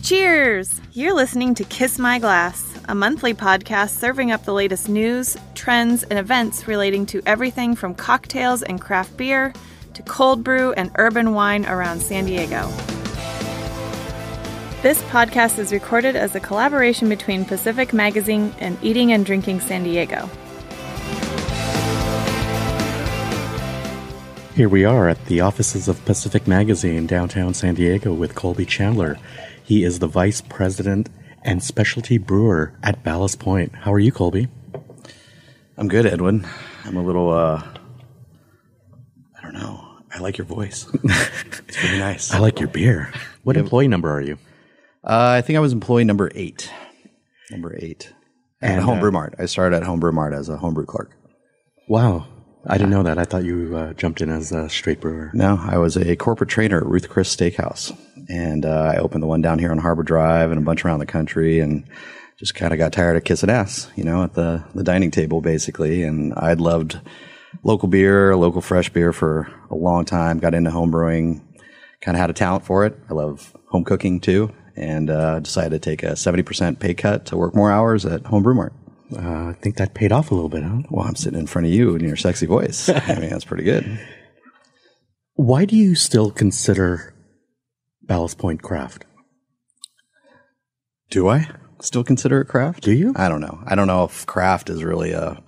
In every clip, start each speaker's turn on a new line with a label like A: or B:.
A: Cheers! You're listening to Kiss My Glass, a monthly podcast serving up the latest news, trends, and events relating to everything from cocktails and craft beer to cold brew and urban wine around San Diego. This podcast is recorded as a collaboration between Pacific Magazine and Eating and Drinking San Diego.
B: Here we are at the offices of Pacific Magazine, downtown San Diego, with Colby Chandler. He is the Vice President and Specialty Brewer at Ballast Point. How are you, Colby?
C: I'm good, Edwin. I'm a little, I don't know. I like your voice. It's really nice.
B: I like your beer. What employee number are you?
C: I think I was employee number 8. At Homebrew Mart. I started at Homebrew Mart as a homebrew clerk.
B: Wow. I didn't know that. I thought you jumped in as a straight brewer.
C: No, I was a corporate trainer at Ruth Chris Steakhouse. And I opened the one down here on Harbor Drive and a bunch around the country, and just kind of got tired of kissing ass, you know, at the dining table, basically. And I'd loved local beer, local fresh beer for a long time. Got into home brewing, kind of had a talent for it. I love home cooking, too, and decided to take a 70% pay cut to work more hours at Homebrew Mart.
B: I think that paid off a little bit, huh?
C: Well, I'm sitting in front of you and your sexy voice. I mean, that's pretty good.
B: Why do you still consider Ballast Point craft?
C: Do I still consider it craft?
B: Do you?
C: I don't know. I don't know if craft is really a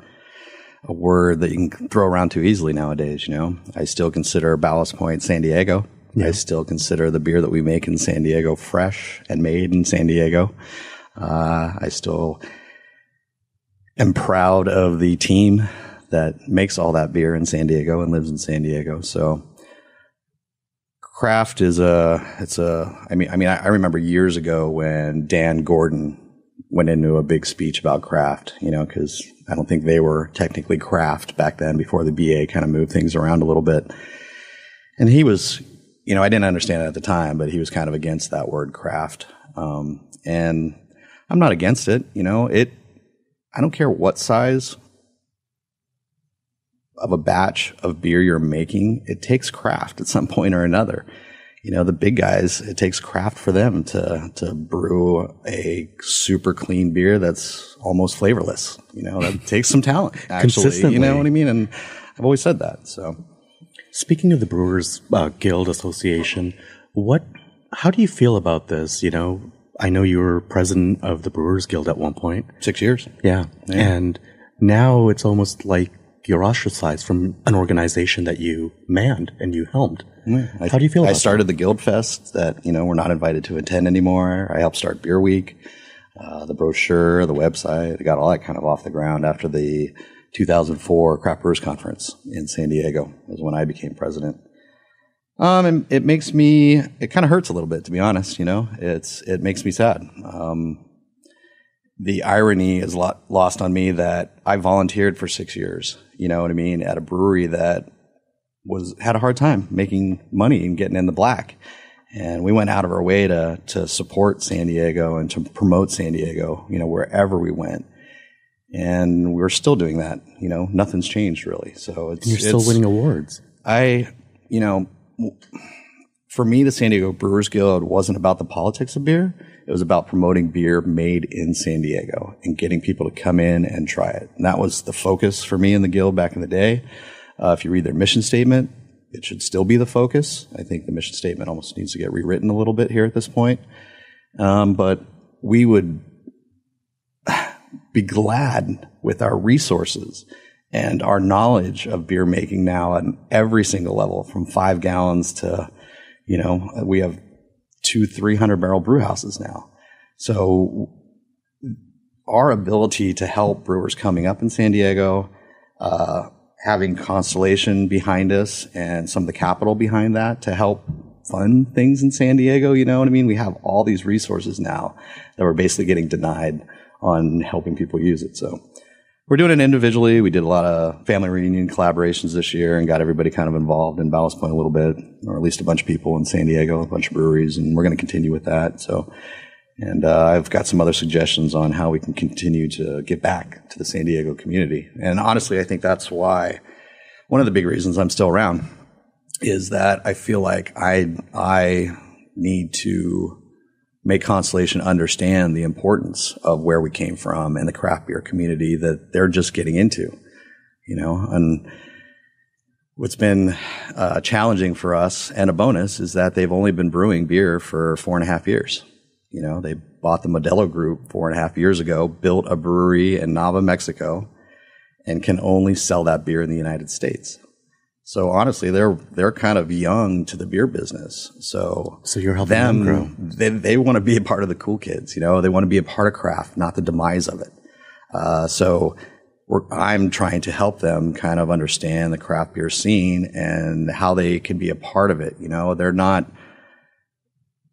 C: word that you can throw around too easily nowadays, you know? I still consider Ballast Point San Diego. Yeah. I still consider the beer that we make in San Diego fresh and made in San Diego. I still am proud of the team that makes all that beer in San Diego and lives in San Diego. So craft is I remember years ago when Dan Gordon went into a big speech about craft, you know, because I don't think they were technically craft back then, before the BA kind of moved things around a little bit. And he was, you know, I didn't understand it at the time, but he was kind of against that word craft. And I'm not against it, you know, I don't care what size of a batch of beer you're making, it takes craft at some point or another. You know, the big guys, it takes craft for them to brew a super clean beer that's almost flavorless. You know, that takes some talent, actually. You know what I mean? And I've always said that. So,
B: speaking of the Brewers Guild Association, how do you feel about this? You know, I know you were president of the Brewers Guild at one point.
C: 6 years.
B: Yeah. And now it's almost like you're ostracized from an organization that you manned and you helmed.
C: Yeah.
B: How do you feel about that?
C: I started the Guild Fest that, you know, we're not invited to attend anymore. I helped start Beer Week, the brochure, the website. I got all that kind of off the ground after the 2004 Craft Brewers Conference in San Diego. Was when I became president. And it kind of hurts a little bit, to be honest, you know. It makes me sad. The irony is lost on me that I volunteered for 6 years, you know what I mean, at a brewery that had a hard time making money and getting in the black. And we went out of our way to support San Diego and to promote San Diego, you know, wherever we went. And we're still doing that, you know, nothing's changed really. So
B: you're still winning awards.
C: For me, the San Diego Brewers Guild wasn't about the politics of beer. It was about promoting beer made in San Diego and getting people to come in and try it. And that was the focus for me in the Guild back in the day. If you read their mission statement, it should still be the focus. I think the mission statement almost needs to get rewritten a little bit here at this point. But we would be glad with our resources and our knowledge of beer making now at every single level, from 5 gallons to, you know, we have 200-300 barrel brew houses now. So our ability to help brewers coming up in San Diego, having Constellation behind us and some of the capital behind that to help fund things in San Diego, you know what I mean? We have all these resources now that we're basically getting denied on helping people use it. So we're doing it individually. We did a lot of family reunion collaborations this year and got everybody kind of involved in Ballast Point a little bit, or at least a bunch of people in San Diego, a bunch of breweries, and we're going to continue with that. So, and I've got some other suggestions on how we can continue to get back to the San Diego community. And honestly, I think that's why one of the big reasons I'm still around is that I feel like I need to make Constellation understand the importance of where we came from and the craft beer community that they're just getting into, and what's been challenging for us and a bonus is that they've only been brewing beer for 4.5 years. They bought the Modelo Group 4.5 years ago, built a brewery in Nava, Mexico, and can only sell that beer in the United States. So honestly, they're kind of young to the beer business. So
B: you're helping them grow.
C: They want to be a part of the cool kids. They want to be a part of craft, not the demise of it. I'm trying to help them kind of understand the craft beer scene and how they can be a part of it.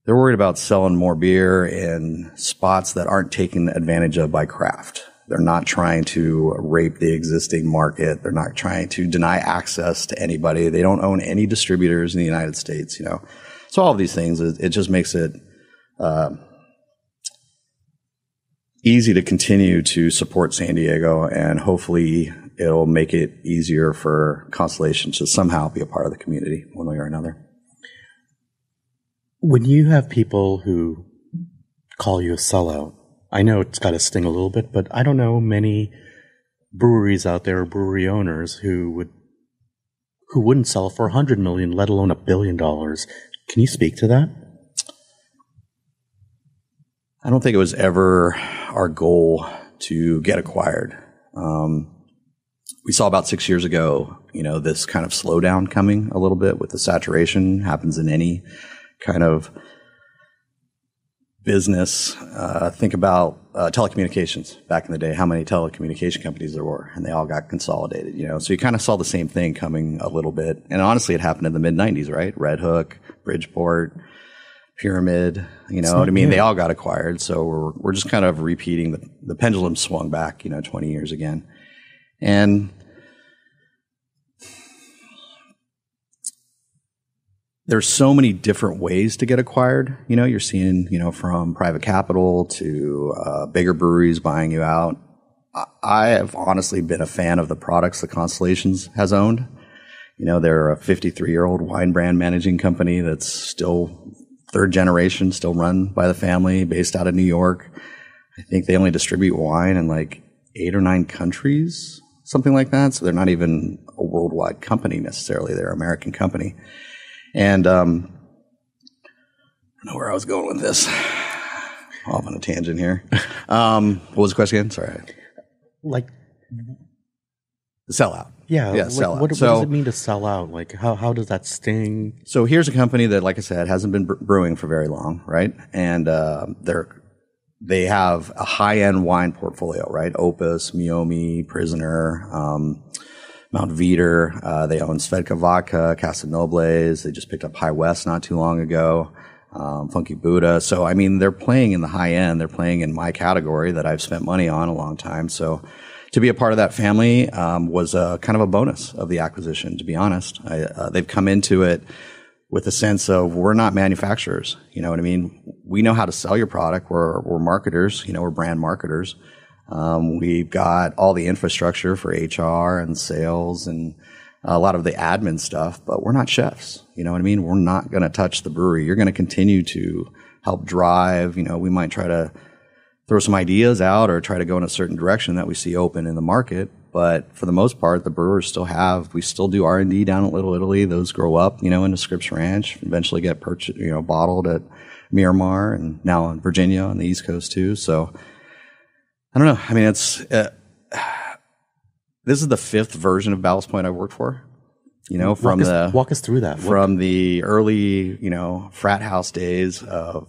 C: They're worried about selling more beer in spots that aren't taken advantage of by craft. They're not trying to rape the existing market. They're not trying to deny access to anybody. They don't own any distributors in the United States, So all of these things, it just makes it easy to continue to support San Diego, and hopefully it'll make it easier for Constellation to somehow be a part of the community one way or another.
B: When you have people who call you a sellout, I know it's got to sting a little bit, but I don't know many breweries out there, brewery owners who wouldn't sell for $100 million, let alone $1 billion. Can you speak to that?
C: I don't think it was ever our goal to get acquired. We saw about 6 years ago, this kind of slowdown coming a little bit with the saturation happens in any kind of business. Think about telecommunications back in the day, how many telecommunication companies there were, and they all got consolidated, So you kind of saw the same thing coming a little bit. And honestly, it happened in the mid-90s, right? Red Hook, Bridgeport, Pyramid, what I mean? They all got acquired. So we're just kind of repeating the pendulum swung back, 20 years again. And there's so many different ways to get acquired. You're seeing, from private capital to bigger breweries buying you out. I have honestly been a fan of the products that Constellations has owned. They're a 53-year-old wine brand managing company that's still third generation, still run by the family, based out of New York. I think they only distribute wine in like 8 or 9 countries, something like that. So they're not even a worldwide company necessarily. They're an American company. And I don't know where I was going with this. Off on a tangent here. What was the question again? Sorry.
B: Like
C: the sellout.
B: Yeah.
C: Sellout.
B: What does it mean to sell out? Like how does that sting?
C: So here's a company that, like I said, hasn't been brewing for very long, right? And they have a high-end wine portfolio, right? Opus, Meiomi, Prisoner, Mount Veeder. They own Svedka Vodka, Casa Nobles. They just picked up High West not too long ago. Funky Buddha. So, I mean, they're playing in the high end. They're playing in my category that I've spent money on a long time. So to be a part of that family was kind of a bonus of the acquisition, to be honest. They've come into it with a sense of we're not manufacturers. You know what I mean? We know how to sell your product. We're marketers. We're brand marketers. We've got all the infrastructure for HR and sales and a lot of the admin stuff, but we're not chefs. You know what I mean? We're not going to touch the brewery. You're going to continue to help drive. We might try to throw some ideas out or try to go in a certain direction that we see open in the market. But for the most part, the brewers we still do R&D down at Little Italy. Those grow up, into Scripps Ranch, eventually get purchased, bottled at Miramar and now in Virginia on the East Coast too. So I don't know. I mean, this is the 5th version of Ballast Point I've worked for.
B: Walk us through that.
C: From the early, frat house days of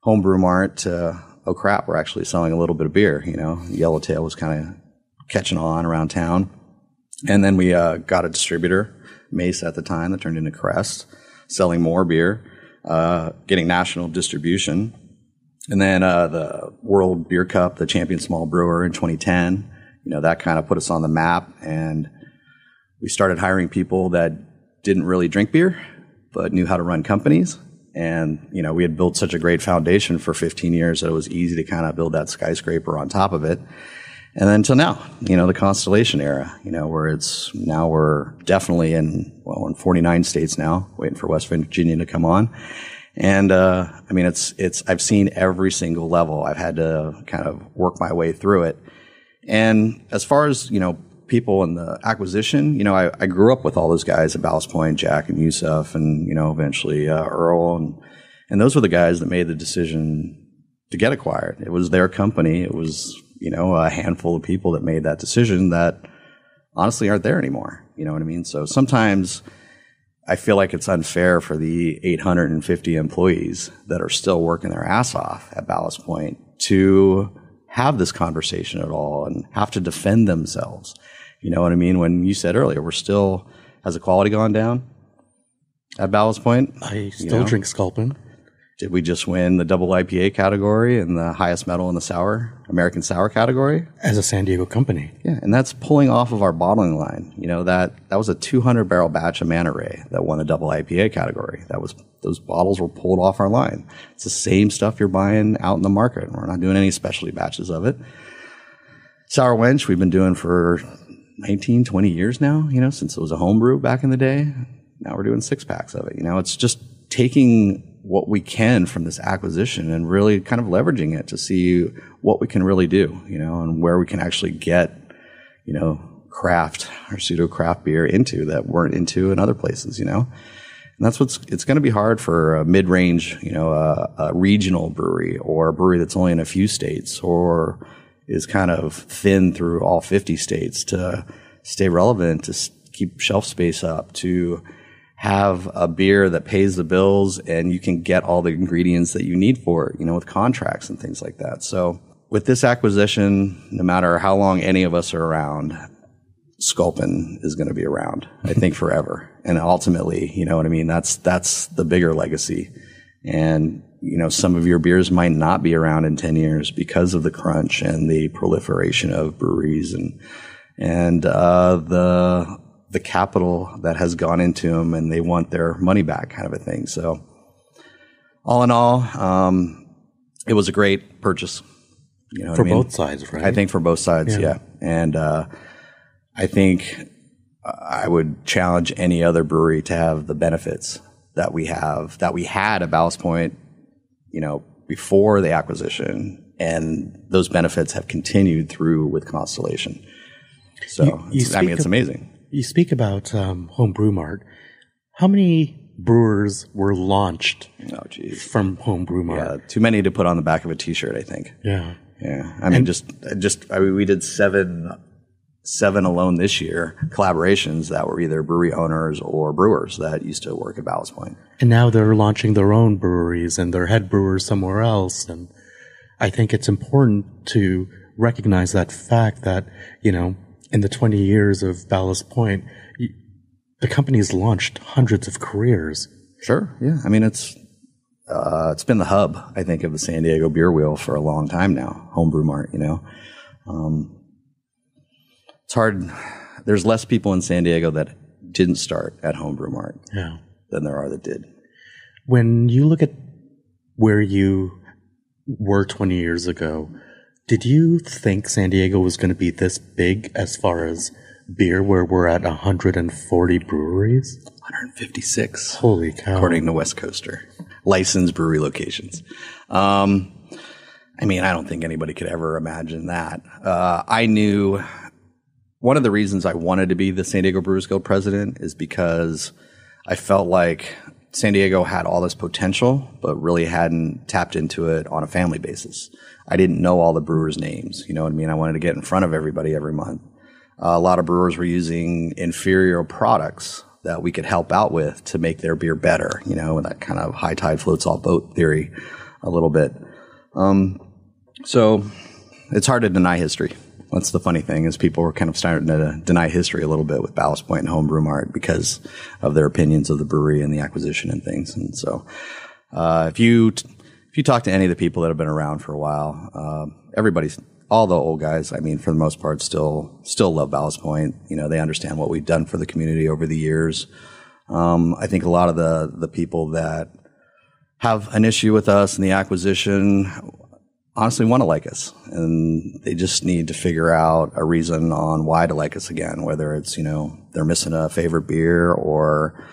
C: Homebrew Mart to, oh crap, we're actually selling a little bit of beer. Yellowtail was kind of catching on around town. And then we got a distributor, Mace at the time, that turned into Crest, selling more beer, getting national distribution. And then the World Beer Cup, the Champion Small Brewer in 2010, that kind of put us on the map. And we started hiring people that didn't really drink beer, but knew how to run companies. And, we had built such a great foundation for 15 years that it was easy to kind of build that skyscraper on top of it. And then until now, the Constellation era, where we're definitely in 49 states now, waiting for West Virginia to come on. And, I mean, I've seen every single level. I've had to kind of work my way through it. And as far as, people in the acquisition, I grew up with all those guys at Ballast Point, Jack and Yusuf, and, eventually, Earl. And those were the guys that made the decision to get acquired. It was their company. It was, a handful of people that made that decision that honestly aren't there anymore. You know what I mean? So sometimes I feel like it's unfair for the 850 employees that are still working their ass off at Ballast Point to have this conversation at all and have to defend themselves. You know what I mean? When you said earlier, has the quality gone down at Ballast Point?
B: I still drink Sculpin.
C: Did we just win the double IPA category and the highest medal in the American sour category?
B: As a San Diego company.
C: Yeah, and that's pulling off of our bottling line. That was a 200-barrel batch of Manta Ray that won the double IPA category. Those bottles were pulled off our line. It's the same stuff you're buying out in the market. We're not doing any specialty batches of it. Sour Wench, we've been doing for 19, 20 years now, since it was a homebrew back in the day. Now we're doing 6-packs of it. It's just taking what we can from this acquisition and really kind of leveraging it to see what we can really do, and where we can actually get, craft or pseudo craft beer into that weren't into in other places, And that's it's going to be hard for a mid-range, a regional brewery or a brewery that's only in a few states or is kind of thin through all 50 states to stay relevant, to keep shelf space up, to have a beer that pays the bills and you can get all the ingredients that you need for it, with contracts and things like that. So with this acquisition, no matter how long any of us are around, Sculpin is going to be around, I think, forever. And ultimately, that's the bigger legacy. And, some of your beers might not be around in 10 years because of the crunch and the proliferation of breweries and the capital that has gone into them, and they want their money back, kind of a thing. So all in all, it was a great purchase.
B: For both sides, right?
C: I think for both sides, yeah. And I think I would challenge any other brewery to have the benefits that we had at Ballast Point, before the acquisition, and those benefits have continued through with Constellation. So, it's amazing.
B: You speak about Home Brew Mart. How many brewers were launched from Home Brew Mart?
C: Yeah, too many to put on the back of a T-shirt, I think.
B: Yeah.
C: Yeah. I mean, we did seven alone this year, collaborations that were either brewery owners or brewers that used to work at Ballast Point. And
B: now they're launching their own breweries and they're head brewers somewhere else. And I think it's important to recognize that fact that, in the 20 years of Ballast Point, the company's launched hundreds of careers.
C: Sure, yeah. I mean, it's been the hub, I think, of the San Diego beer wheel for a long time now, Homebrew Mart, It's hard. There's less people in San Diego that didn't start at Homebrew Mart than there are that did.
B: When you look at where you were 20 years ago, did you think San Diego was going to be this big as far as beer, where we're at 140 breweries?
C: 156.
B: Holy cow.
C: According to West Coaster. Licensed brewery locations. I don't think anybody could ever imagine that. I knew one of the reasons I wanted to be the San Diego Brewers Guild president is because I felt like San Diego had all this potential, but really hadn't tapped into it on a family basis. I didn't know all the brewers' names. You know what I mean? I wanted to get in front of everybody every month. A lot of brewers were using inferior products that we could help out with to make their beer better, with that kind of high tide floats all boat theory a little bit. So it's hard to deny history. That's the funny thing, is people were kind of starting to deny history a little bit with Ballast Point and Homebrew Mart because of their opinions of the brewery and the acquisition and things. And so, if you talk to any of the people that have been around for a while, all the old guys, for the most part, still love Ballast Point. They understand what we've done for the community over the years. I think a lot of the people that have an issue with us and the acquisition honestly want to like us, and they just need to figure out a reason on why to like us again, whether it's, they're missing a favorite beer or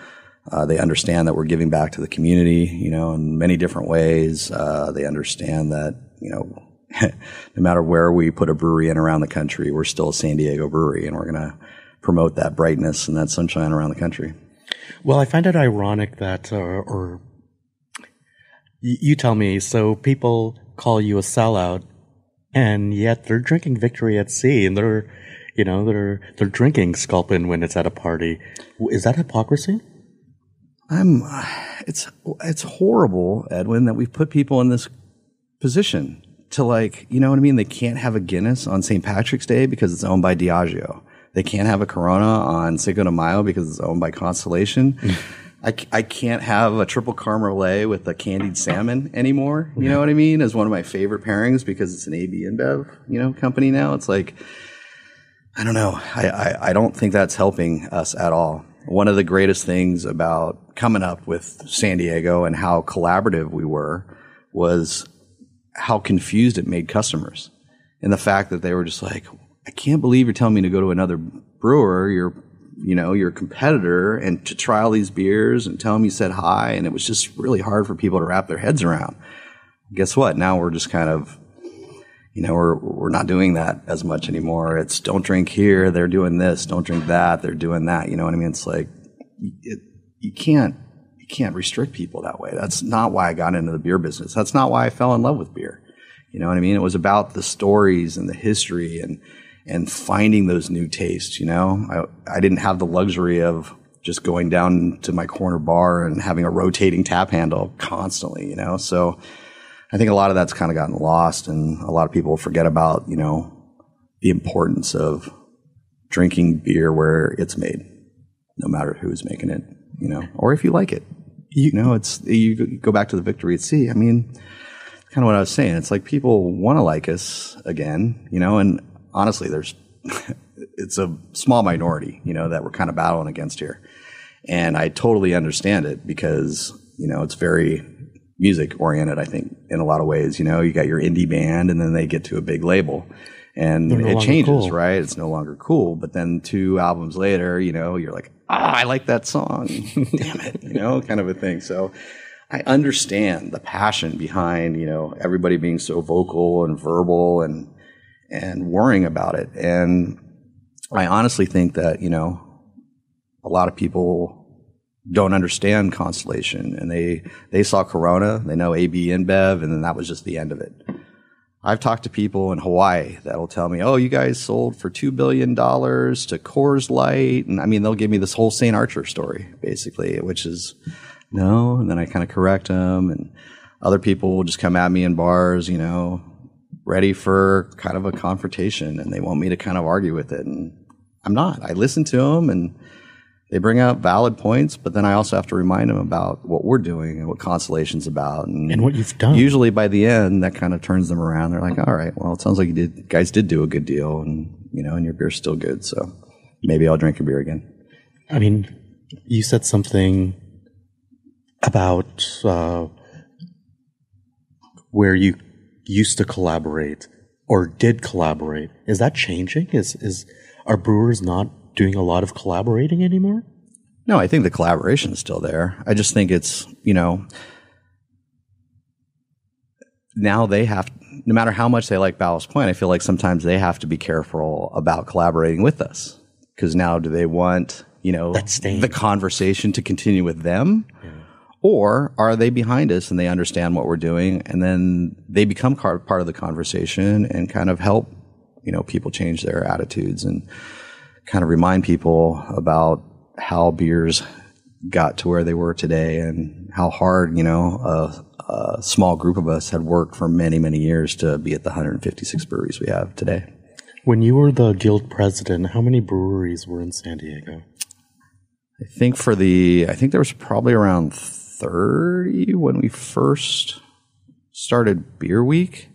C: They understand that we're giving back to the community, in many different ways. They understand that, no matter where we put a brewery in around the country, we're still a San Diego brewery, and we're going to promote that brightness and that sunshine around the country.
B: Well, I find it ironic that, or you tell me, so people call you a sellout, and yet they're drinking Victory at Sea, and they're drinking Sculpin when it's at a party. Is that hypocrisy?
C: It's horrible, Edwin, that we've put people in this position to they can't have a Guinness on St. Patrick's Day because it's owned by Diageo. They can't have a Corona on Cinco de Mayo because it's owned by Constellation. I can't have a triple Caramel with a candied salmon anymore. You know what I mean? As one of my favorite pairings because it's an AB InBev, company now. It's like, I don't know. I don't think that's helping us at all. One of the greatest things about coming up with San Diego and how collaborative we were was how confused it made customers. And the fact that they were just like, I can't believe you're telling me to go to another brewer, your competitor, and to try all these beers and tell them you said hi. And it was just really hard for people to wrap their heads around. Guess what? Now we're just kind of, we're not doing that as much anymore. It's don't drink here. They're doing this. Don't drink that. They're doing that. You know what I mean? It's like, you can't restrict people that way. That's not why I got into the beer business. That's not why I fell in love with beer. You know what I mean? It was about the stories and the history and finding those new tastes, I didn't have the luxury of just going down to my corner bar and having a rotating tap handle constantly, So I think a lot of that's kind of gotten lost, and a lot of people forget about, the importance of drinking beer where it's made, no matter who's making it, or if you like it. You go back to the Victory at Sea. I mean, kind of what I was saying. It's like people want to like us again, and honestly, it's a small minority, that we're kind of battling against here. And I totally understand it because, it's very music oriented, I think, in a lot of ways. You got your indie band and then they get to a big label and it changes, cool. Right? It's no longer cool. But then 2 albums later, you're like, I like that song. Damn it, kind of a thing. So I understand the passion behind, everybody being so vocal and verbal and worrying about it. And I honestly think that, a lot of people don't understand Constellation, and they saw Corona, they know AB InBev, and then that was just the end of it. I've talked to people in Hawaii that'll tell me, oh, you guys sold for $2 billion to Coors Light. And I mean, they'll give me this whole St. Archer story, basically, which is no. And then I kind of correct them. And other people will just come at me in bars, ready for kind of a confrontation, and they want me to kind of argue with it. And I'm not. I listen to them, and they bring out valid points, but then I also have to remind them about what we're doing and what Constellation's about. And
B: what you've done.
C: Usually by the end, that kind of turns them around. They're like, all right, well, it sounds like you guys did do a good deal, and, and your beer's still good. So maybe I'll drink your beer again.
B: I mean, you said something about where you used to collaborate or did collaborate. Is that changing? Are brewers not doing a lot of collaborating anymore?
C: No, I think the collaboration is still there. I just think it's, now they have, no matter how much they like Ballast Point, I feel like sometimes they have to be careful about collaborating with us. Because now do they want, the conversation to continue with them? Yeah. Or are they behind us and they understand what we're doing, and then they become part of the conversation and kind of help, people change their attitudes and kind of remind people about how beers got to where they were today and how hard, a small group of us had worked for many, many years to be at the 156 breweries we have today.
B: When you were the guild president, how many breweries were in San Diego?
C: I think there was probably around 30 when we first started Beer Week.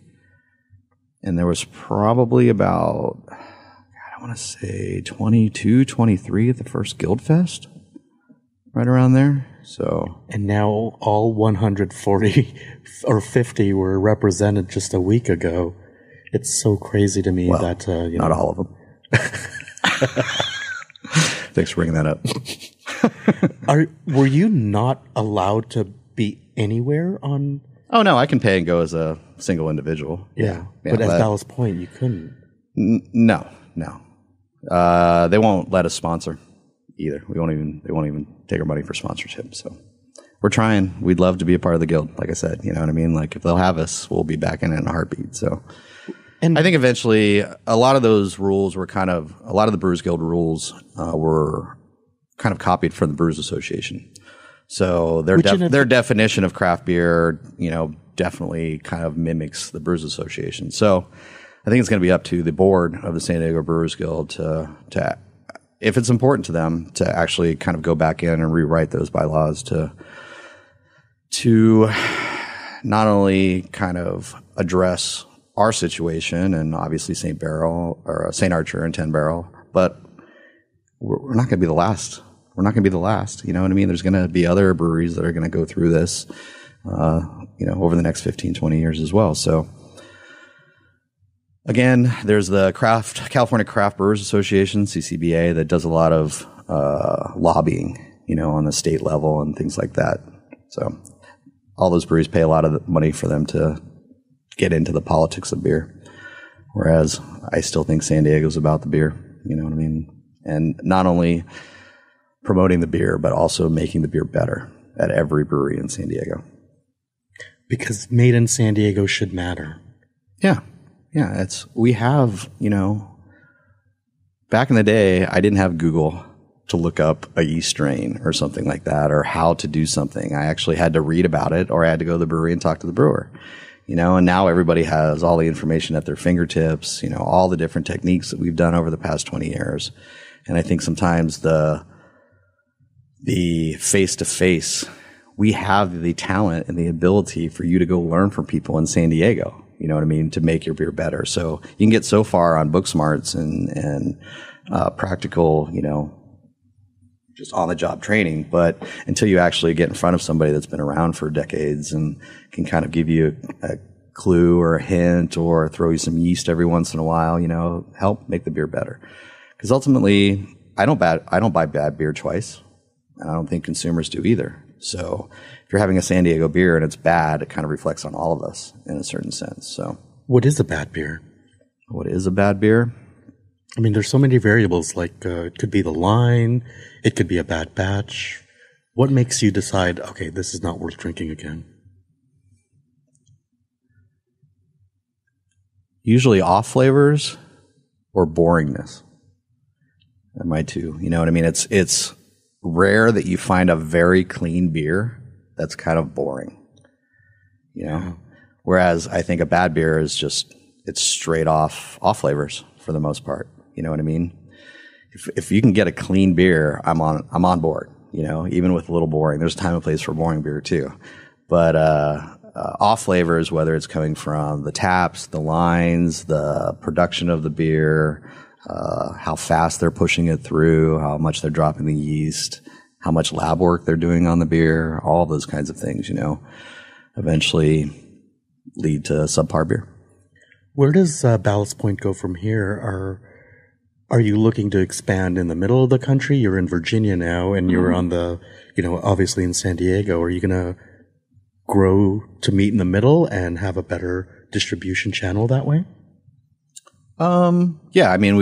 C: And there was probably about, I want to say 22, 23 at the first Guild Fest. Right around there. So.
B: And now all 140 or 50 were represented just a week ago. It's so crazy to me that,
C: not all of them. Thanks for bringing that up.
B: Were you not allowed to be anywhere on?
C: Oh no, I can pay and go as a single individual.
B: Yeah, but at Ballast Point, you couldn't.
C: No. They won't let us sponsor either. They won't even take our money for sponsorship. So we're trying. We'd love to be a part of the guild. Like I said, you know what I mean? Like if they'll have us, we'll be back in it in a heartbeat. So, and I think eventually a lot of those rules were a lot of the Brewers Guild rules were kind of copied from the Brewers Association. So their definition of craft beer, definitely kind of mimics the Brewers Association. So I think it's going to be up to the board of the San Diego Brewers Guild to if it's important to them, to actually kind of go back in and rewrite those bylaws to not only kind of address our situation and obviously St. Archer and 10 Barrel, but we're not going to be the last. We're not going to be the last. You know what I mean? There's going to be other breweries that are going to go through this, over the next 15, 20 years as well. So again, there's the California Craft Brewers Association, CCBA, that does a lot of lobbying, on the state level and things like that. So all those breweries pay a lot of money for them to get into the politics of beer. Whereas I still think San Diego's about the beer, you know what I mean? And not only promoting the beer, but also making the beer better at every brewery in San Diego.
B: Because made in San Diego should matter.
C: Yeah. Yeah. We have, back in the day, I didn't have Google to look up a yeast strain or something like that, or how to do something. I actually had to read about it, or I had to go to the brewery and talk to the brewer, and now everybody has all the information at their fingertips, all the different techniques that we've done over the past 20 years. And I think sometimes the face-to-face, we have the talent and the ability for you to go learn from people in San Diego, you know what I mean, to make your beer better. So you can get so far on book smarts and practical, just on-the-job training, but until you actually get in front of somebody that's been around for decades and can kind of give you a clue or a hint or throw you some yeast every once in a while, help make the beer better. Because ultimately, I don't buy bad beer twice, and I don't think consumers do either. So if you're having a San Diego beer and it's bad, it kind of reflects on all of us in a certain sense. So
B: what is a bad beer?
C: What is a bad beer?
B: I mean, there's so many variables, like it could be the line, it could be a bad batch. What makes you decide, okay, this is not worth drinking again?
C: Usually off flavors or boringness. That might too. You know what I mean? It's rare that you find a very clean beer that's kind of boring.
B: Yeah.
C: Whereas I think a bad beer is just, it's straight off flavors for the most part. You know what I mean? If you can get a clean beer, I'm on board, even with a little boring. There's a time and place for boring beer too. But off flavors, whether it's coming from the taps, the lines, the production of the beer, how fast they're pushing it through, how much they're dropping the yeast, how much lab work they're doing on the beer, all those kinds of things, eventually lead to subpar beer.
B: Where does Ballast Point go from here? Are you looking to expand in the middle of the country? You're in Virginia now, and you're on the, obviously in San Diego. Are you going to grow to meet in the middle and have a better distribution channel that way?
C: Yeah, I mean,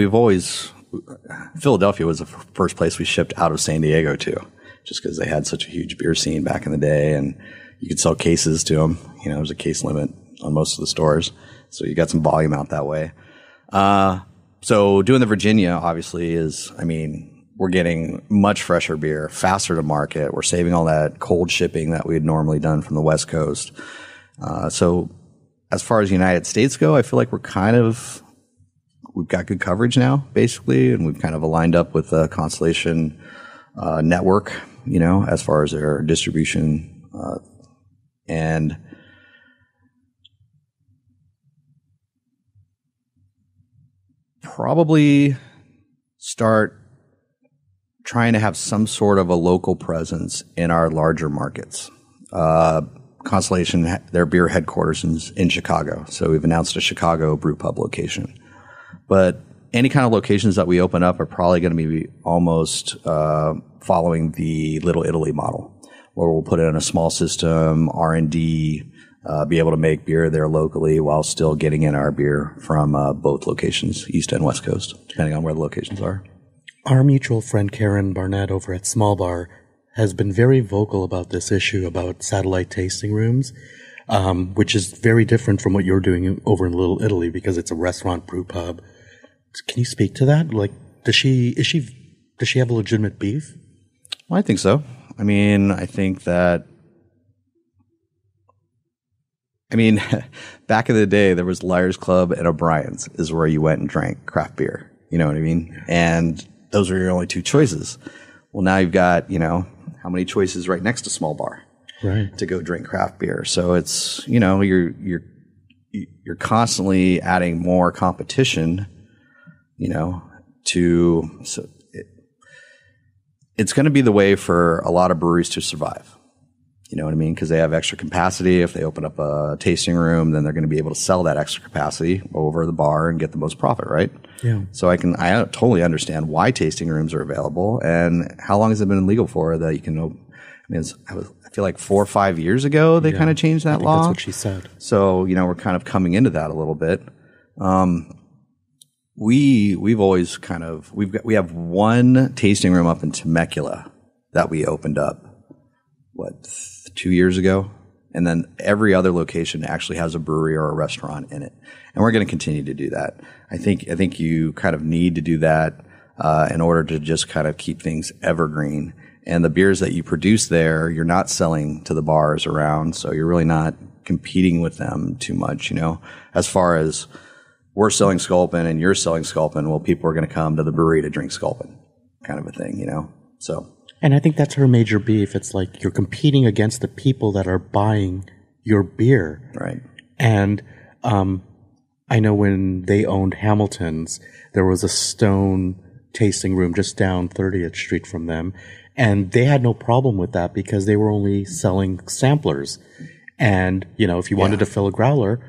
C: Philadelphia was the first place we shipped out of San Diego to, just because they had such a huge beer scene back in the day, and you could sell cases to them. There was a case limit on most of the stores, so you got some volume out that way. So doing the Virginia obviously we're getting much fresher beer, faster to market. We're saving all that cold shipping that we had normally done from the West Coast. So as far as the United States go, I feel like we've got good coverage now, basically, and we've kind of aligned up with the Constellation network, as far as their distribution, and probably start trying to have some sort of a local presence in our larger markets. Constellation, their beer headquarters in Chicago. So we've announced a Chicago brew pub location. But any kind of locations that we open up are probably going to be almost following the Little Italy model, where we'll put it in a small system, R&D, be able to make beer there locally while still getting in our beer from both locations, East and West Coast, depending on where the locations are.
B: Our mutual friend Karen Barnett over at Small Bar has been very vocal about this issue about satellite tasting rooms, which is very different from what you're doing over in Little Italy because it's a restaurant brew pub. Can you speak to that? Like, does she have a legitimate beef?
C: Well, I think so. I mean, I think that, back in the day, there was Liars Club and O'Brien's is where you went and drank craft beer. You know what I mean? And those were your only two choices. Well, now you've got, how many choices right next to Small Bar,
B: right,
C: to go drink craft beer. So it's, you're constantly adding more competition, it's going to be the way for a lot of breweries to survive. You know what I mean? Because they have extra capacity. If they open up a tasting room, then they're going to be able to sell that extra capacity over the bar and get the most profit, right?
B: Yeah.
C: So I totally understand why tasting rooms are available and how long has it been legal for that you can I feel like 4 or 5 years ago they kind of changed that law.
B: That's what she said.
C: So, we're kind of coming into that a little bit. We've always we have one tasting room up in Temecula that we opened up, 2 years ago? And then every other location actually has a brewery or a restaurant in it. And we're going to continue to do that. I think you kind of need to do that in order to just kind of keep things evergreen. And the beers that you produce there, you're not selling to the bars around, so you're really not competing with them too much, As far as we're selling Sculpin and you're selling Sculpin, well, people are going to come to the brewery to drink Sculpin, kind of a thing, So.
B: And I think that's her major beef. It's like you're competing against the people that are buying your beer.
C: Right.
B: And I know when they owned Hamilton's, there was a Stone tasting room just down 30th Street from them. And they had no problem with that because they were only selling samplers. And, if you wanted to fill a growler,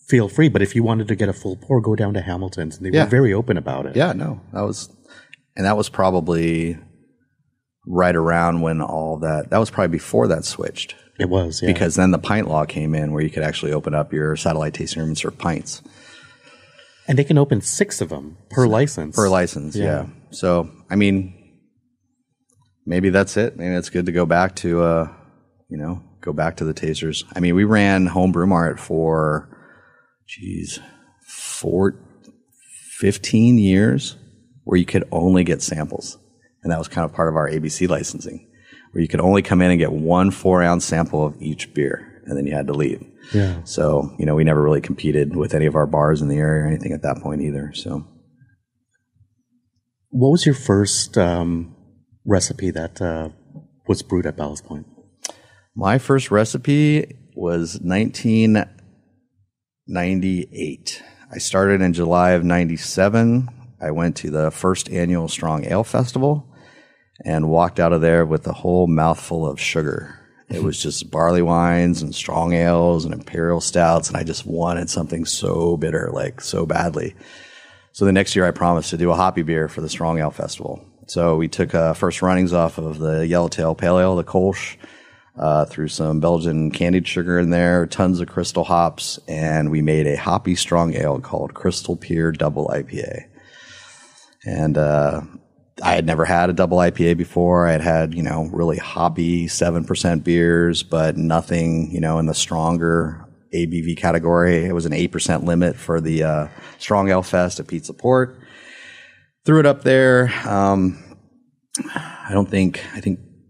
B: feel free. But if you wanted to get a full pour, go down to Hamilton's. And they were very open about it.
C: Yeah, no. That was probably right around when that was probably before that switched.
B: It was, yeah.
C: Because then the pint law came in where you could actually open up your satellite tasting room and serve pints.
B: And they can open 6 of them per license.
C: Per license, yeah. So, maybe that's it. Maybe it's good to go back to, the tasters. We ran Home Brew Mart for, 15 years where you could only get samples. And that was kind of part of our ABC licensing, where you could only come in and get 1 4-ounce sample of each beer, and then you had to leave.
B: Yeah.
C: So, we never really competed with any of our bars in the area or anything at that point either. So,
B: what was your first recipe that was brewed at Ballast Point?
C: My first recipe was 1998. I started in July of 97. I went to the first annual Strong Ale Festival and walked out of there with a whole mouthful of sugar. It was just barley wines and strong ales and imperial stouts, and I just wanted something so bitter, so badly. So the next year I promised to do a hoppy beer for the Strong Ale Festival. So we took first runnings off of the Yellowtail Pale Ale, the Kolsch, threw some Belgian candied sugar in there, tons of crystal hops, and we made a hoppy strong ale called Crystal Pier Double IPA. And I had never had a double IPA before. I had really hoppy 7% beers, but nothing, in the stronger ABV category. It was an 8% limit for the Strong Ale Fest at Pizza Port. Threw it up there. I think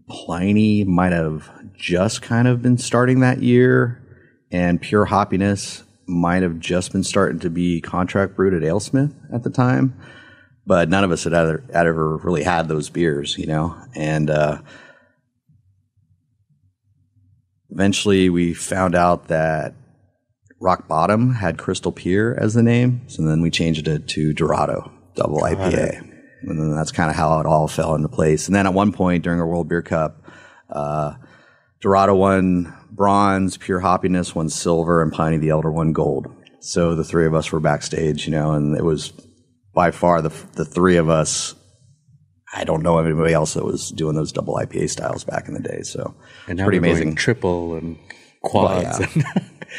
C: Pliny might have just kind of been starting that year, and Pure Hoppiness might have just been starting to be contract brewed at AleSmith at the time. But none of us had ever really had those beers, and eventually we found out that Rock Bottom had Crystal Pier as the name, so then we changed it to Dorado Double IPA. And then that's kind of how it all fell into place. And then at one point during our World Beer Cup, Dorado won bronze, Pure Hoppiness won silver, and Pliny the Elder won gold. So the three of us were backstage, and it was by far the three of us. I don't know of anybody else that was doing those double IPA styles back in the day. So
B: and
C: it's pretty amazing.
B: Triple and quads.
C: Well, yeah.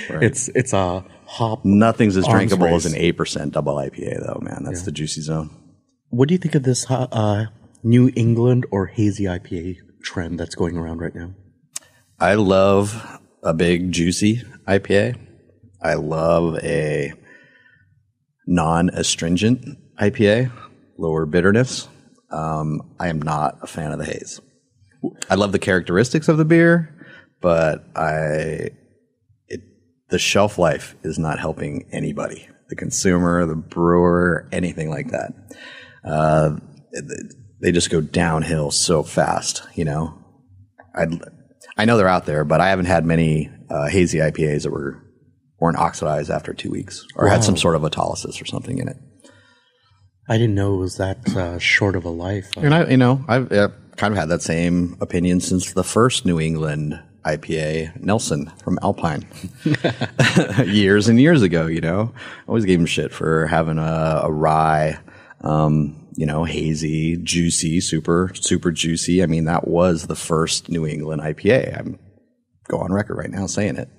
B: And it's a hop.
C: Nothing's as drinkable
B: race.
C: as an 8% double IPA, though, man. That's the juicy zone.
B: What do you think of this New England or hazy IPA trend that's going around right now? I
C: love a big juicy IPA. I love a non-astringent IPA, lower bitterness. I am not a fan of the haze. I love the characteristics of the beer, but the shelf life is not helping anybody. The consumer, the brewer, anything like that. They just go downhill so fast, you know. I know they're out there, but I haven't had many hazy IPAs that weren't oxidized after 2 weeks or had some sort of autolysis or something in it.
B: I didn't know it was that short of a life.
C: And I've kind of had that same opinion since the first New England IPA, Nelson from Alpine, years and years ago. You know, I always gave him shit for having a rye, hazy, juicy, super juicy. I mean, that was the first New England IPA. I'm go on record right now saying it.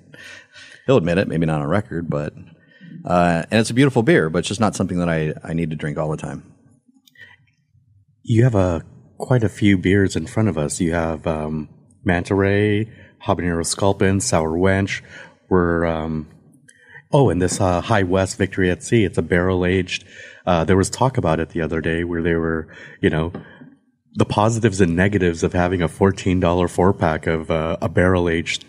C: He'll admit it, maybe not on record, but and it's a beautiful beer, but it's just not something that I need to drink all the time.
B: You have quite a few beers in front of us. You have Manta Ray, Habanero Sculpin, Sour Wench. And this High West Victory at Sea. It's a barrel aged. There was talk about it the other day where they were, the positives and negatives of having a $14 4-pack of a barrel aged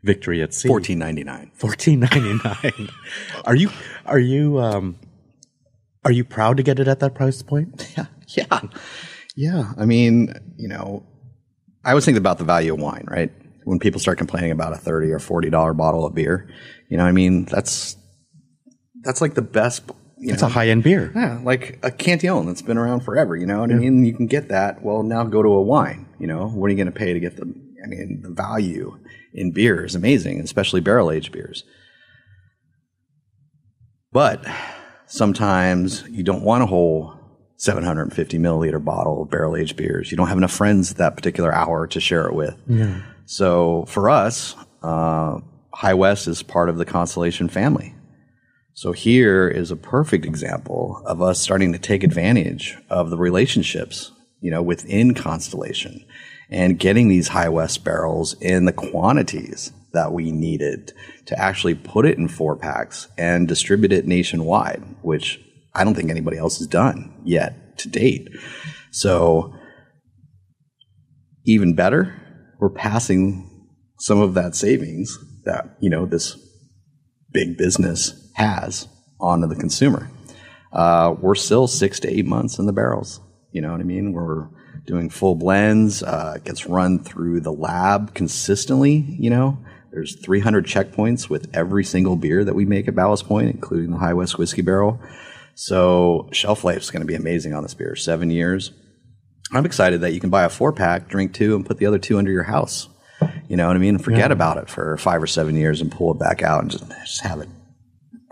B: Victory at Sea.
C: $14.99.
B: $14.99. Are you proud to get it at that price point?
C: Yeah. I mean, I always think about the value of wine, right? When people start complaining about a $30 or $40 bottle of beer, I mean, that's like the best.
B: It's a high-end beer.
C: Yeah, like a Cantillon that's been around forever, you know what I mean? You can get that. Well, now go to a wine, what are you going to pay to get the value in beer is amazing, especially barrel-aged beers. But sometimes you don't want a whole 750 milliliter bottle of barrel-aged beers. You don't have enough friends that particular hour to share it with. Yeah. So for us, High West is part of the Constellation family. So here is a perfect example of us starting to take advantage of the relationships, within Constellation and getting these High West barrels in the quantities that we needed to actually put it in 4-packs and distribute it nationwide, which I don't think anybody else has done yet to date. So even better, we're passing some of that savings that, this big business has onto the consumer. We're still 6 to 8 months in the barrels. You know what I mean? We're doing full blends. It gets run through the lab consistently. There's 300 checkpoints with every single beer that we make at Ballast Point, including the High West Whiskey Barrel. So shelf life is going to be amazing on this beer. 7 years. I'm excited that you can buy a 4-pack, drink 2, and put the other 2 under your house. You know what I mean? And forget about it for 5 or 7 years and pull it back out and just have it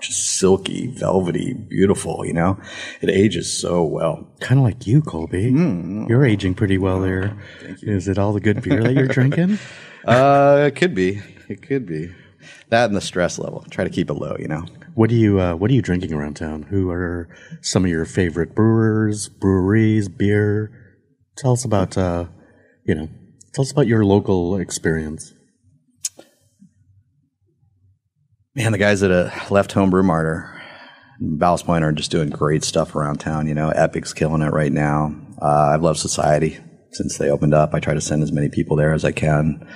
C: just silky, velvety, beautiful, It ages so well.
B: Kind of like you, Colby. You're aging pretty well there.
C: Thank you.
B: Is it all the good beer that you're drinking?
C: It could be. It could be. That and the stress level. Try to keep it low,
B: What are you drinking around town? Who are some of your favorite brewers, breweries, beer? Tell us about your local experience.
C: Man, the guys at Left Home Brew Mart Ballast Point are just doing great stuff around town. Epic's killing it right now. I've loved Society since they opened up. I try to send as many people there as I can.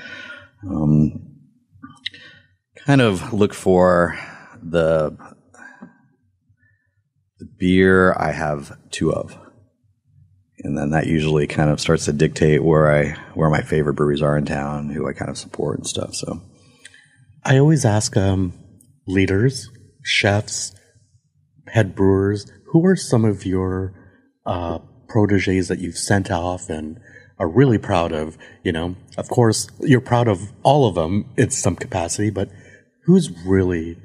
C: Kind of look for the beer I have 2 of. And then that usually kind of starts to dictate where my favorite breweries are in town, who I kind of support and stuff. So
B: I always ask leaders, chefs, head brewers, who are some of your proteges that you've sent off and are really proud of? Of course, you're proud of all of them in some capacity, but who's really,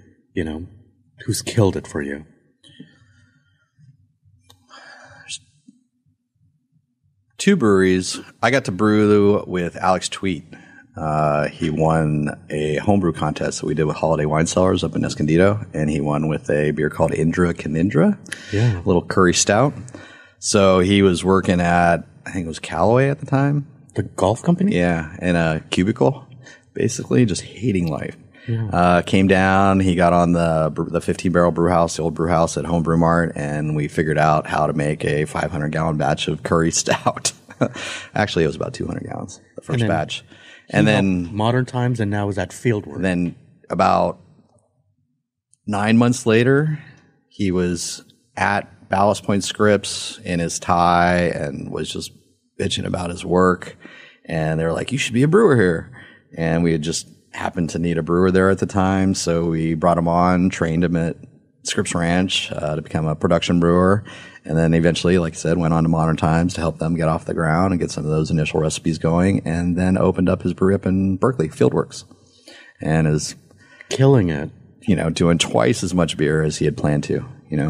B: who's killed it for you?
C: 2 breweries. I got to brew with Alex Tweet. He won a homebrew contest that we did with Holiday Wine Cellars up in Escondido, and he won with a beer called Indra Canindra, a little curry stout. So he was working at, I think it was Callaway at the time.
B: The golf company?
C: Yeah, in a cubicle, basically, just hating life. Yeah. Came down, he got on the 15-barrel brew house, the old brew house at Home Brew Mart, and we figured out how to make a 500-gallon batch of curry stout. Actually, it was about 200 gallons, the first batch. And then
B: Modern Times, and now is at Fieldwork.
C: Then about 9 months later, he was at Ballast Point Scripts in his tie and was just bitching about his work. And they were like, "You should be a brewer here." And we had just happened to need a brewer there at the time, so we brought him on, trained him at Scripps Ranch to become a production brewer, and then eventually, like I said, went on to Modern Times to help them get off the ground and get some of those initial recipes going, and then opened up his brewery up in Berkeley, Fieldworks, and is
B: killing it.
C: Doing twice as much beer as he had planned to,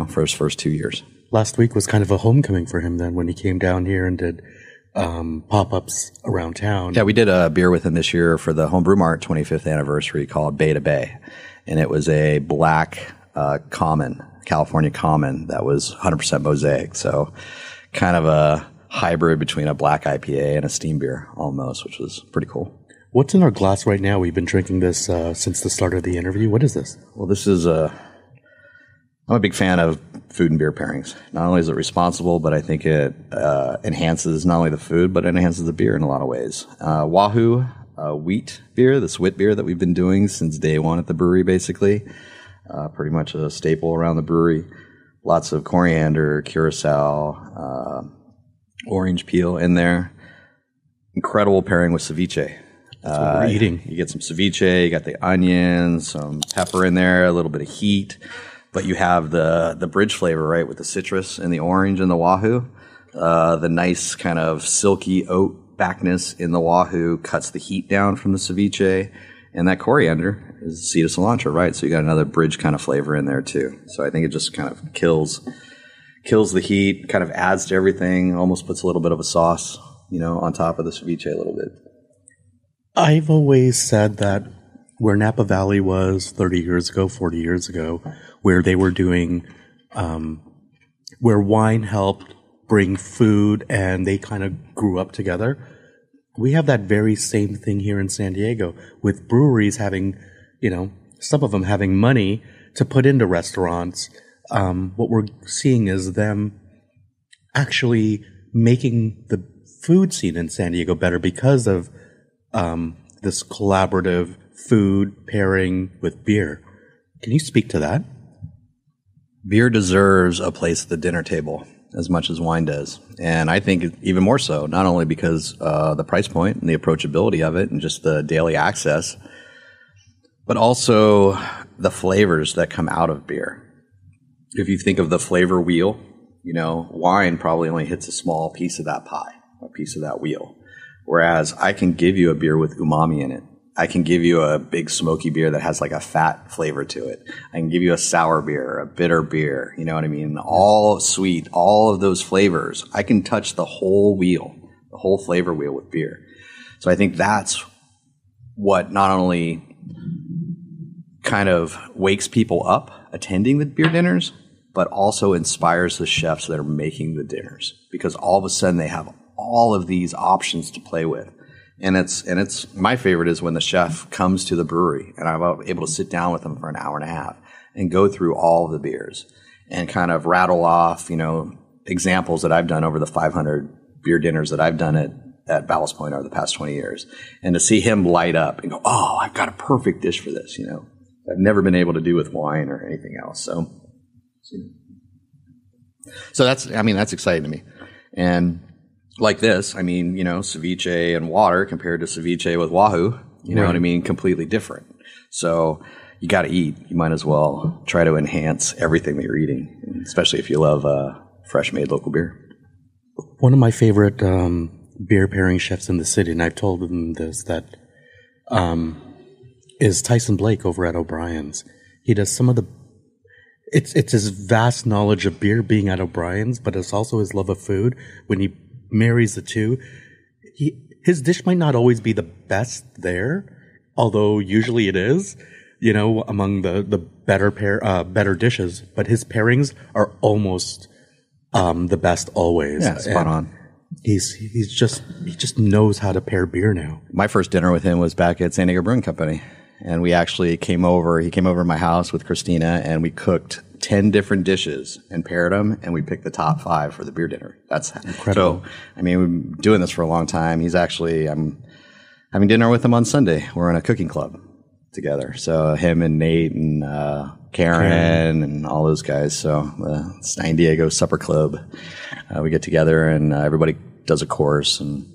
C: for his first 2 years.
B: Last week was kind of a homecoming for him then when he came down here and did pop-ups around town.
C: Yeah, we did a beer with him this year for the Homebrew Mart 25th anniversary called Bay to Bay. And it was a black California common that was 100% mosaic. So kind of a hybrid between a black IPA and a steam beer almost, which was pretty cool.
B: What's in our glass right now? We've been drinking this since the start of the interview. What is this?
C: Well, this is I'm a big fan of food and beer pairings. Not only is it responsible, but I think it enhances not only the food, but it enhances the beer in a lot of ways. Wahoo wheat beer, this wit beer that we've been doing since day one at the brewery, basically. Pretty much a staple around the brewery. Lots of coriander, curacao, orange peel in there. Incredible pairing with ceviche.
B: That's what we're eating.
C: You get some ceviche, you got the onions, some pepper in there, a little bit of heat. But you have the bridge flavor, right, with the citrus and the orange and the Wahoo. The nice kind of silky oat backness in the Wahoo cuts the heat down from the ceviche. And that coriander is seed of cilantro, right? So you got another bridge kind of flavor in there too. So I think it just kind of kills the heat, kind of adds to everything, almost puts a little bit of a sauce, on top of the ceviche a little bit.
B: I've always said that where Napa Valley was 30 years ago, 40 years ago, where they were doing, where wine helped bring food and they kind of grew up together. We have that very same thing here in San Diego with breweries having, some of them having money to put into restaurants. What we're seeing is them actually making the food scene in San Diego better because of this collaborative food pairing with beer. Can you speak to that?
C: Beer deserves a place at the dinner table as much as wine does. And I think even more so, not only because the price point and the approachability of it and just the daily access, but also the flavors that come out of beer. If you think of the flavor wheel, wine probably only hits a small piece of that pie, a piece of that wheel. Whereas I can give you a beer with umami in it. I can give you a big smoky beer that has like a fat flavor to it. I can give you a sour beer, a bitter beer, you know what I mean? All sweet, all of those flavors. I can touch the whole wheel, the whole flavor wheel with beer. So I think that's what not only kind of wakes people up attending the beer dinners, but also inspires the chefs that are making the dinners, because all of a sudden they have all of these options to play with. And it's my favorite is when the chef comes to the brewery and I'm able to sit down with them for an hour and a half and go through all of the beers and kind of rattle off, examples that I've done over the 500 beer dinners that I've done at Ballast Point over the past 20 years. And to see him light up and go, "Oh, I've got a perfect dish for this," I've never been able to do with wine or anything else. So that's exciting to me. And like this, ceviche and water compared to ceviche with Wahoo, you know what I mean? Completely different. So you got to eat. You might as well try to enhance everything that you're eating, especially if you love fresh made local beer.
B: One of my favorite beer pairing chefs in the city, and I've told them this, that is Tyson Blake over at O'Brien's. He does some of the it's his vast knowledge of beer being at O'Brien's, but it's also his love of food. When he marries the two. His dish might not always be the best there, although usually it is, among the better dishes, but his pairings are almost the best always.
C: Yeah, spot on.
B: He just knows how to pair beer now.
C: My first dinner with him was back at San Diego Brewing Company, and we actually came over to my house with Christina, and we cooked 10 different dishes and paired them, and we picked the top 5 for the beer dinner. That's incredible. So, we've been doing this for a long time. I'm having dinner with him on Sunday. We're in a cooking club together. So him and Nate and Karen and all those guys. So the San Diego Supper Club, we get together and everybody does a course, and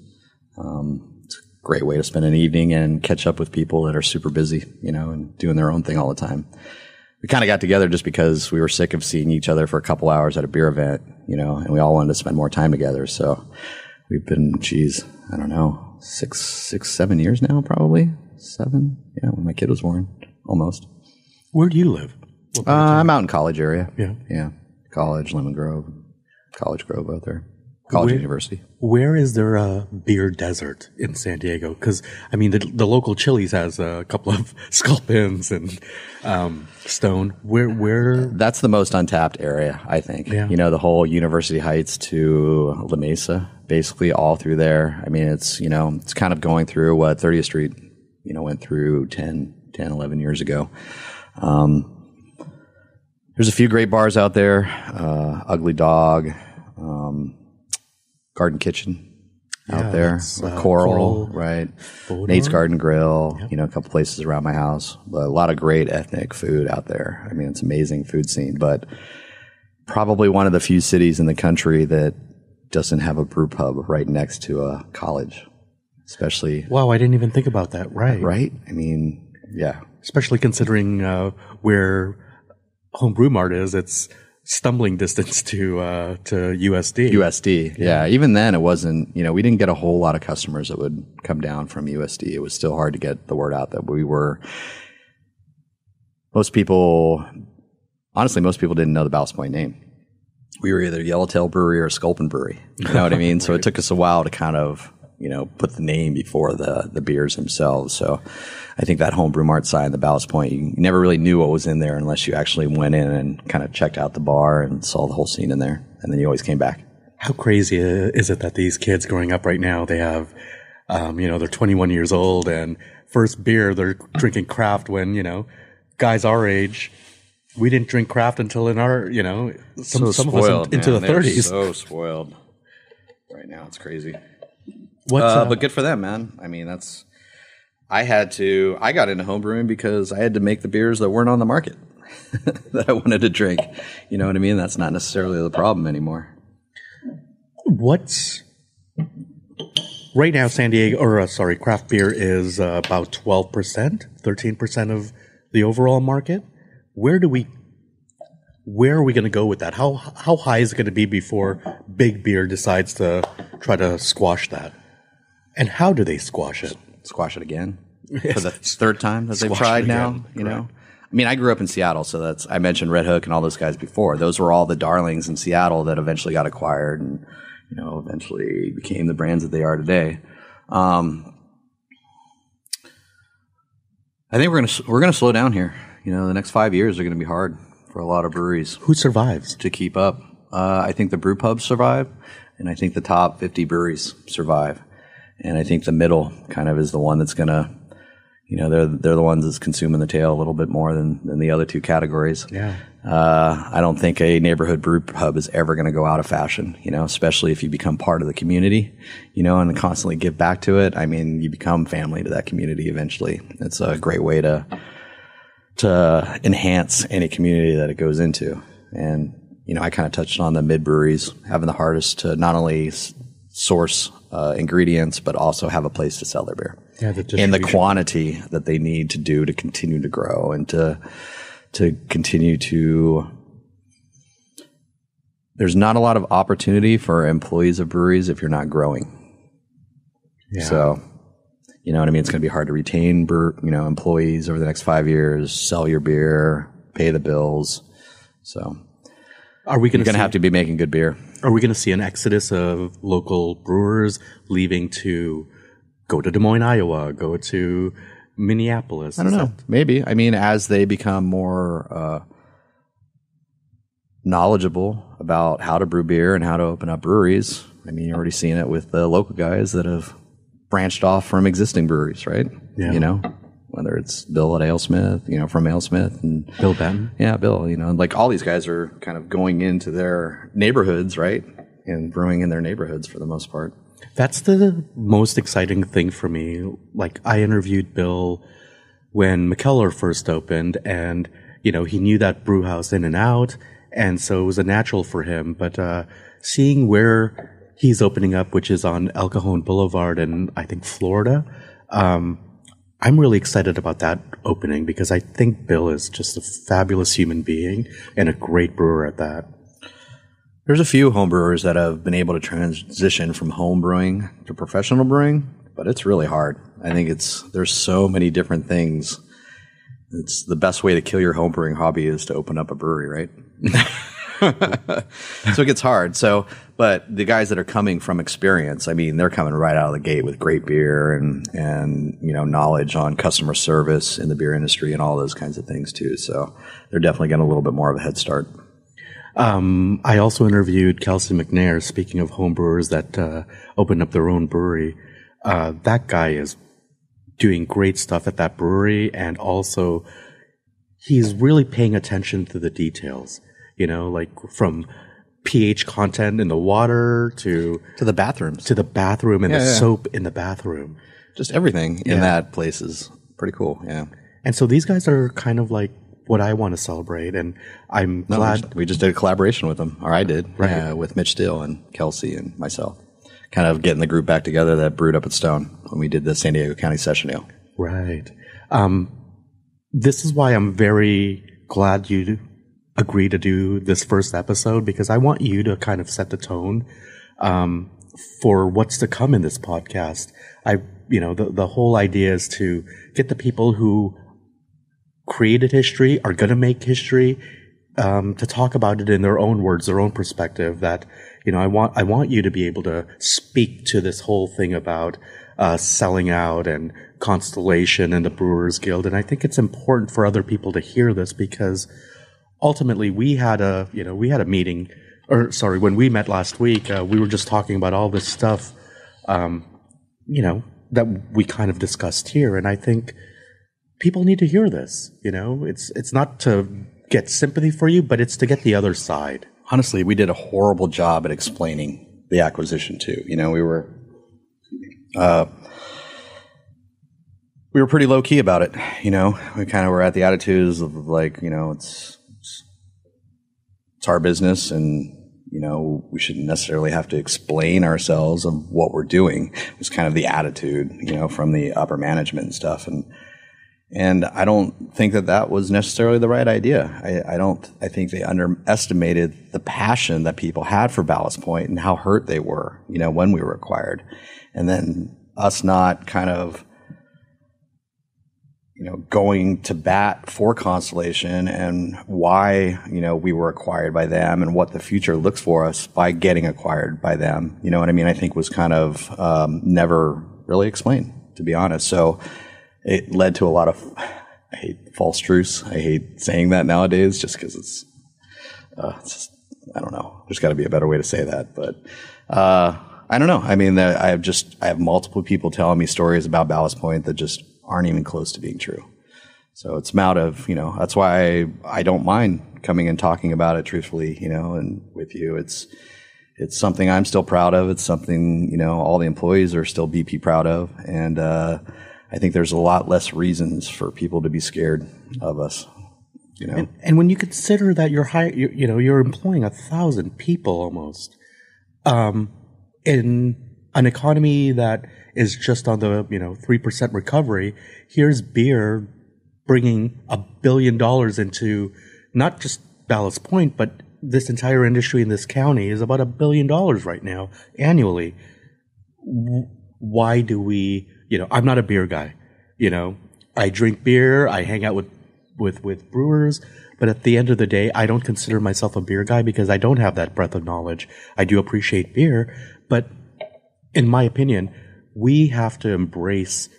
C: it's a great way to spend an evening and catch up with people that are super busy, and doing their own thing all the time. We kind of got together just because we were sick of seeing each other for a couple hours at a beer event, and we all wanted to spend more time together. So we've been, I don't know, 7 years now, probably 7. Yeah, when my kid was born, almost.
B: Where do you live?
C: I'm out in College area.
B: Yeah.
C: College, Lemon Grove, College Grove out there. College University.
B: Where is there a beer desert in San Diego? Because, the local Chili's has a couple of Sculpins and Stone. Where?
C: That's the most untapped area, I think.
B: Yeah.
C: The whole University Heights to La Mesa, basically all through there. It's, it's kind of going through what 30th Street, went through 10, 11 years ago. There's a few great bars out there. Ugly Dog, Garden Kitchen out there. Coral, right?
B: Bodor.
C: Nate's Garden Grill, a couple places around my house. But a lot of great ethnic food out there. It's an amazing food scene, but probably one of the few cities in the country that doesn't have a brew pub right next to a college, especially.
B: Wow, I didn't even think about that. Right.
C: Right? Yeah.
B: Especially considering where Home Brew Mart is, it's stumbling distance to USD.
C: USD, yeah. Even then, it wasn't, we didn't get a whole lot of customers that would come down from USD. It was still hard to get the word out that most people didn't know the Ballast Point name. We were either Yellowtail Brewery or Sculpin Brewery. You know what I mean? So it took us a while to kind of, put the name before the beers themselves. So I think that Home Brew Mart sign, the Ballast Point, you never really knew what was in there unless you actually went in and kind of checked out the bar and saw the whole scene in there. And then you always came back.
B: How crazy is it that these kids growing up right now, they have, they're 21 years old and first beer, they're drinking craft when, guys our age, we didn't drink craft until in our, some of us into the 30s.
C: So spoiled. Right now, it's crazy. But good for them, man. I got into home brewing because I had to make the beers that weren't on the market that I wanted to drink. You know what I mean? That's not necessarily the problem anymore.
B: Right now, craft beer is about 12%, 13% of the overall market. Where are we going to go with that? How high is it going to be before big beer decides to try to squash that? And how do they squash it?
C: Squash it again for the third time that they've tried now, I grew up in Seattle, so I mentioned Red Hook and all those guys before. Those were all the darlings in Seattle that eventually got acquired and, eventually became the brands that they are today. I think we're going to slow down here. The next 5 years are going to be hard for a lot of breweries.
B: Who survives?
C: To keep up. I think the brew pubs survive, and I think the top 50 breweries survive. And I think the middle kind of is the one that's going to, they're the ones that's consuming the tail a little bit more than the other two categories.
B: Yeah.
C: I don't think a neighborhood brew pub is ever going to go out of fashion, especially if you become part of the community, and constantly give back to it. You become family to that community eventually. It's a great way to enhance any community that it goes into. And, I kind of touched on the mid breweries having the hardest to not only source ingredients, but also have a place to sell their beer in the quantity that they need to do to continue to grow and to continue to. There's not a lot of opportunity for employees of breweries if you're not growing. Yeah. So, you know what I mean? It's going to be hard to retain, employees over the next 5 years, sell your beer, pay the bills. So,
B: are we going
C: to have to be making good beer?
B: Are we going to see an exodus of local brewers leaving to go to Des Moines, Iowa, go to Minneapolis?
C: I don't know. Maybe. I mean, as they become more knowledgeable about how to brew beer and how to open up breweries. I mean, you're already seeing it with the local guys that have branched off from existing breweries, right?
B: Yeah.
C: You know, whether it's Bill at AleSmith, you know, from AleSmith, and
B: Bill Benton.
C: Yeah, Bill, you know, like all these guys are kind of going into their neighborhoods, right? And brewing in their neighborhoods for the most part.
B: That's the most exciting thing for me. Like, I interviewed Bill when McKellar first opened, and, you know, he knew that brew house in and out, and so it was a natural for him. But seeing where he's opening up, which is on El Cajon Boulevard in, I think, Florida, I'm really excited about that opening because I think Bill is just a fabulous human being and a great brewer at that.
C: There's a few home brewers that have been able to transition from home brewing to professional brewing, but it's really hard. I think there's so many different things. It's the best way to kill your home brewing hobby is to open up a brewery, right? So it gets hard. But the guys that are coming from experience, I mean, they're coming right out of the gate with great beer and you know, knowledge on customer service in the beer industry and all those kinds of things too. So they're definitely getting a little bit more of a head start.
B: I also interviewed Kelsey McNair, speaking of home brewers that opened up their own brewery. That guy is doing great stuff at that brewery, and also he's really paying attention to the details, you know, like from pH content in the water to
C: the bathrooms,
B: to the bathroom and soap in the bathroom.
C: Just everything in that place is pretty cool. Yeah.
B: And so these guys are kind of like what I want to celebrate, and I'm glad
C: we just did a collaboration with them, or I did,
B: right,
C: with Mitch Steele and Kelsey and myself, kind of getting the group back together that brewed up at Stone when we did the San Diego County Session Ale.
B: Right. This is why I'm very glad you agreed to do this first episode, because I want you to kind of set the tone for what's to come in this podcast. The whole idea is to get the people who created history, are going to make history, to talk about it in their own words, their own perspective. That, you know, I want you to be able to speak to this whole thing about selling out and Constellation and the Brewers Guild. And I think it's important for other people to hear this, because ultimately we had a meeting, when we met last week, we were just talking about all this stuff, that we kind of discussed here. And I think people need to hear this. You know, it's not to get sympathy for you, but it's to get the other side.
C: Honestly, we did a horrible job at explaining the acquisition too. You know, we were pretty low key about it. You know, we kind of were at the attitudes of like, you know, it's our business, and you know, we shouldn't necessarily have to explain ourselves of what we're doing. It was kind of the attitude, you know, from the upper management and stuff. And I don't think that was necessarily the right idea. I think they underestimated the passion that people had for Ballast Point and how hurt they were, you know, when we were acquired. And then us not kind of, you know, going to bat for Constellation and why, you know, we were acquired by them and what the future looks for us by getting acquired by them. You know what I mean? I think was kind of never really explained, to be honest. So it led to a lot of, I hate false truths. I hate saying that nowadays just because it's just, I don't know. There's got to be a better way to say that. But I don't know. I mean, I have multiple people telling me stories about Ballast Point that just aren't even close to being true. So it's out of, you know, that's why I don't mind coming and talking about it truthfully, you know, and with you. It's something I'm still proud of. It's something, you know, all the employees are still BP proud of. And I think there's a lot less reasons for people to be scared of us, you know.
B: And when you consider that you're employing 1,000 people almost, in an economy that is just on the 3% recovery, here's beer bringing $1 billion into not just Ballast Point, but this entire industry in this county is about $1 billion right now annually. Why do we? I'm not a beer guy. I drink beer. I hang out with with brewers, but at the end of the day, I don't consider myself a beer guy because I don't have that breadth of knowledge. I do appreciate beer, but in my opinion, we have to embrace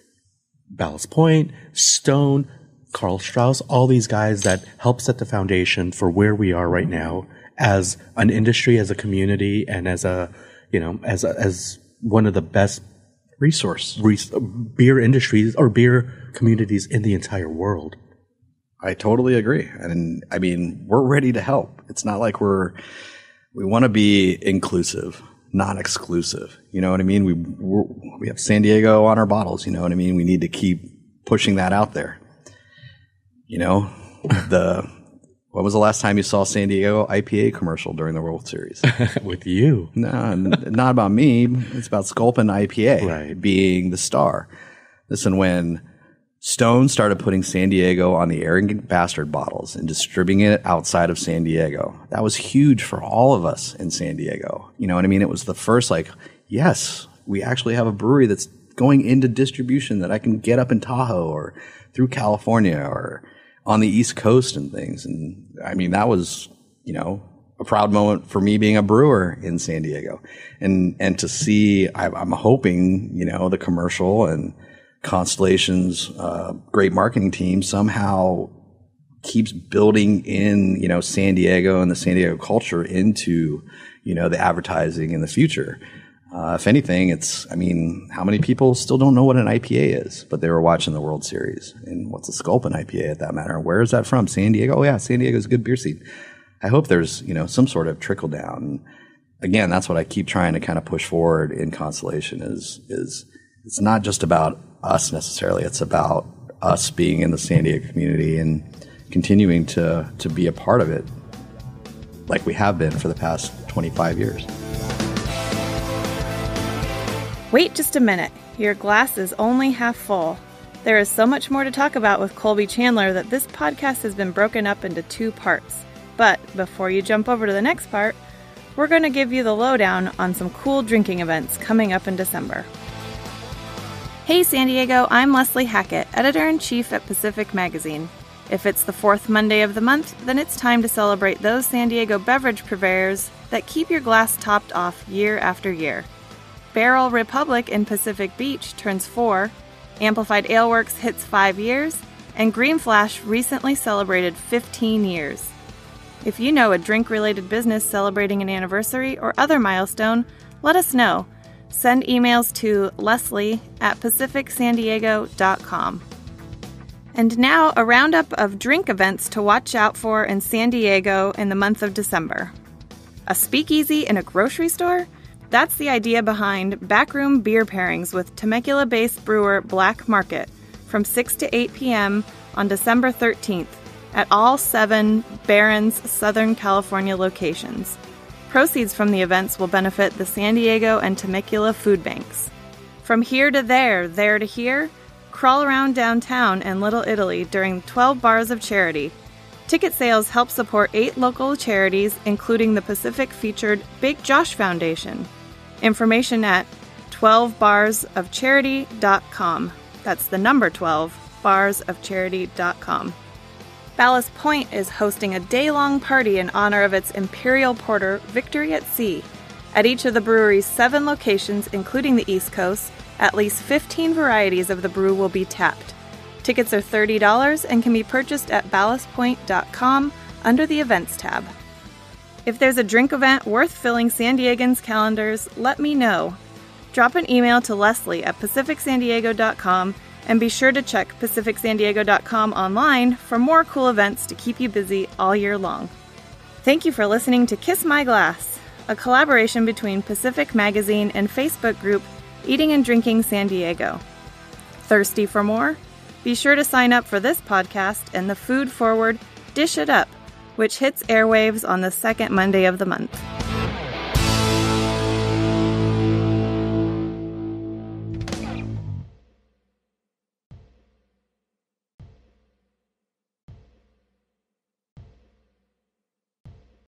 B: Ballast Point, Stone, Carl Strauss, all these guys that help set the foundation for where we are right now as an industry, as a community, and as as one of the best beer industries or beer communities in the entire world.
C: I totally agree. And I mean, we're ready to help. It's not like we want to be inclusive, not exclusive. You know what I mean? We have San Diego on our bottles. You know what I mean? We need to keep pushing that out there. You know, when was the last time you saw San Diego IPA commercial during the World Series?
B: With you.
C: No, not about me. It's about Sculpin IPA being the star. Listen, when Stone started putting San Diego on the Arrogant Bastard bottles and distributing it outside of San Diego, that was huge for all of us in San Diego. You know what I mean? It was the first, yes, we actually have a brewery that's going into distribution that I can get up in Tahoe or through California or on the East Coast and things. And I mean, that was, a proud moment for me being a brewer in San Diego. And to see, I'm hoping, the commercial and Constellation's great marketing team somehow keeps building in, San Diego and the San Diego culture into, the advertising in the future. If anything, how many people still don't know what an IPA is, but they were watching the World Series? And what's a Sculpin IPA at that matter? Where is that from? San Diego? Oh yeah, San Diego's a good beer scene. I hope there's, some sort of trickle down. And again, that's what I keep trying to kind of push forward in Constellation is it's not just about us necessarily. It's about us being in the San Diego community and continuing to be a part of it like we have been for the past 25 years.
A: Wait just a minute. Your glass is only half full. There is so much more to talk about with Colby Chandler that this podcast has been broken up into 2 parts. But before you jump over to the next part, we're going to give you the lowdown on some cool drinking events coming up in December. Hey San Diego, I'm Leslie Hackett, Editor-in-Chief at Pacific Magazine. If it's the 4th Monday of the month, then it's time to celebrate those San Diego beverage purveyors that keep your glass topped off year after year. Barrel Republic in Pacific Beach turns 4, Amplified Aleworks hits 5 years, and Green Flash recently celebrated 15 years. If you know a drink-related business celebrating an anniversary or other milestone, let us know. Send emails to leslie@pacificsandiego.com. And now, a roundup of drink events to watch out for in San Diego in the month of December. A speakeasy in a grocery store? That's the idea behind backroom beer pairings with Temecula-based brewer Black Market from 6 to 8 p.m. on December 13th at all 7 Barron's Southern California locations. Proceeds from the events will benefit the San Diego and Temecula food banks. From here to there to here, crawl around downtown and Little Italy during 12 bars of charity. Ticket sales help support 8 local charities, including the Pacific-featured Big Josh Foundation. Information at 12barsofcharity.com. That's the number 12, barsofcharity.com. Ballast Point is hosting a day-long party in honor of its Imperial Porter, Victory at Sea. At each of the brewery's 7 locations, including the East Coast, at least 15 varieties of the brew will be tapped. Tickets are $30 and can be purchased at ballastpoint.com under the Events tab. If there's a drink event worth filling San Diegans' calendars, let me know. Drop an email to leslie@pacificsandiego.com and be sure to check pacificsandiego.com online for more cool events to keep you busy all year long. Thank you for listening to Kiss My Glass, a collaboration between Pacific Magazine and Facebook group Eating and Drinking San Diego. Thirsty for more? Be sure to sign up for this podcast and the food-forward Dish It Up, which hits airwaves on the 2nd Monday of the month.